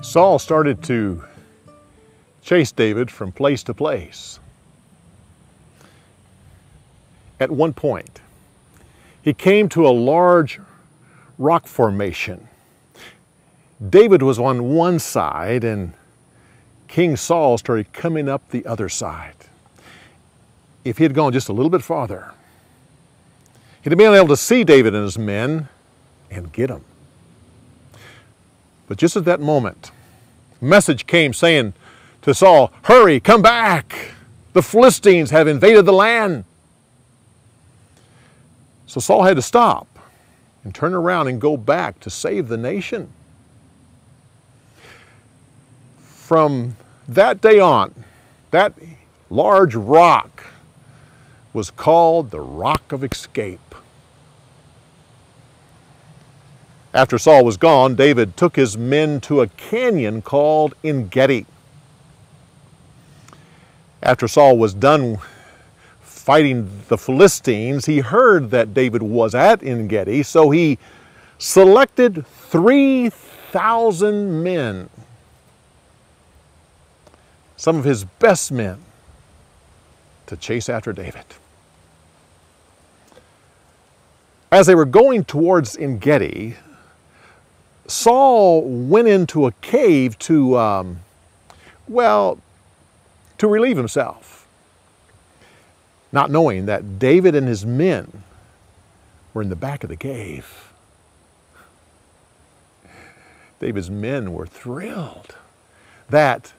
Saul started to chase David from place to place. At one point, he came to a large rock formation. David was on one side and King Saul started coming up the other side. If he had gone just a little bit farther, he'd have been able to see David and his men and get him. But just at that moment, a message came saying to Saul, "Hurry, come back. The Philistines have invaded the land." So Saul had to stop and turn around and go back to save the nation. From that day on, that large rock was called the Rock of Escape. After Saul was gone, David took his men to a canyon called En-Gedi. After Saul was done fighting the Philistines, he heard that David was at En-Gedi, so he selected 3,000 men, some of his best men, to chase after David. As they were going towards En-Gedi, Saul went into a cave to relieve himself, not knowing that David and his men were in the back of the cave. David's men were thrilled that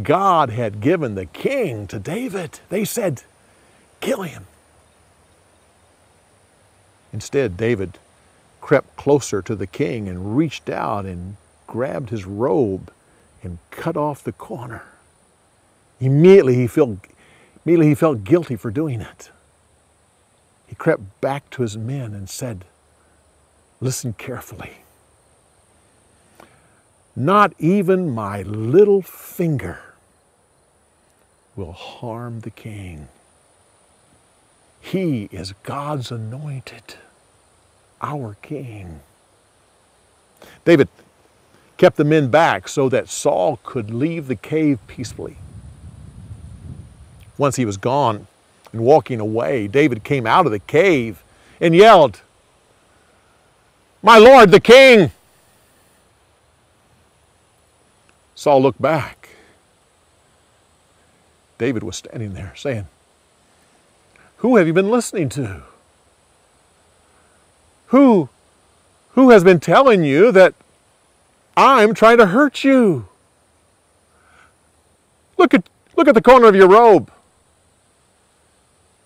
God had given the king to David. They said, "Kill him." Instead, David crept closer to the king and reached out and grabbed his robe and cut off the corner. Immediately he felt guilty for doing it. He crept back to his men and said, "Listen carefully. Not even my little finger will harm the king. He is God's anointed, our king." David kept the men back so that Saul could leave the cave peacefully. Once he was gone and walking away, David came out of the cave and yelled, "My lord, the king!" Saul looked back. David was standing there saying, "Who have you been listening to? Who has been telling you that I'm trying to hurt you? Look at the corner of your robe.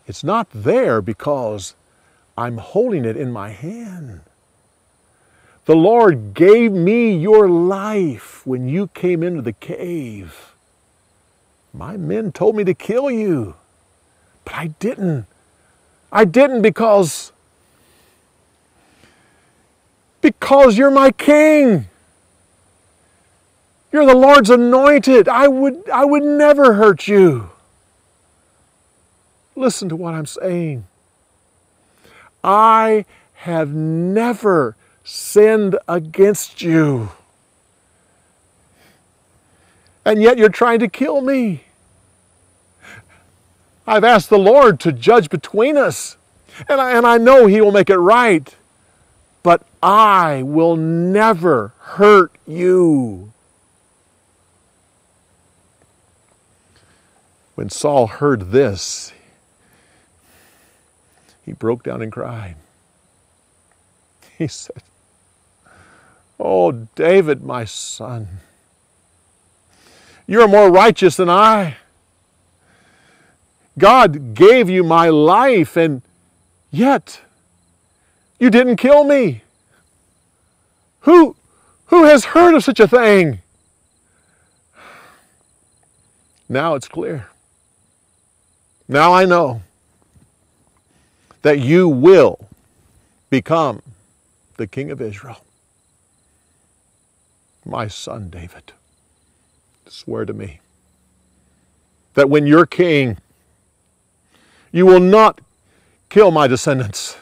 It's not there because I'm holding it in my hand. The Lord gave me your life when you came into the cave. My men told me to kill you, but I didn't. I didn't because you're my king. You're the Lord's anointed. I would never hurt you. Listen to what I'm saying. I have never sinned against you. And yet you're trying to kill me. I've asked the Lord to judge between us, and I know He will make it right, but I will never hurt you." When Saul heard this, he broke down and cried. He said, "Oh, David, my son, you're more righteous than I. God gave you my life, and yet you didn't kill me. Who has heard of such a thing?" Now it's clear. Now I know that you will become the king of Israel. My son David, swear to me that when you're king, you will not kill my descendants.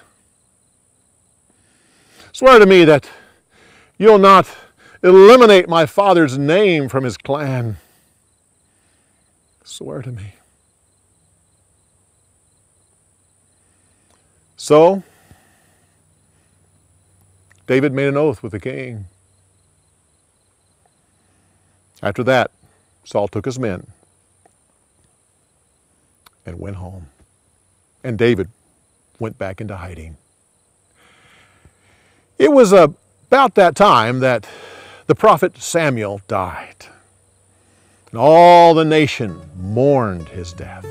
Swear to me that you'll not Eliminate my father's name from his clan. Swear to me. So, David made an oath with the king. After that, Saul took his men and went home. And David went back into hiding. It was about that time that the prophet Samuel died. And all the nation mourned his death.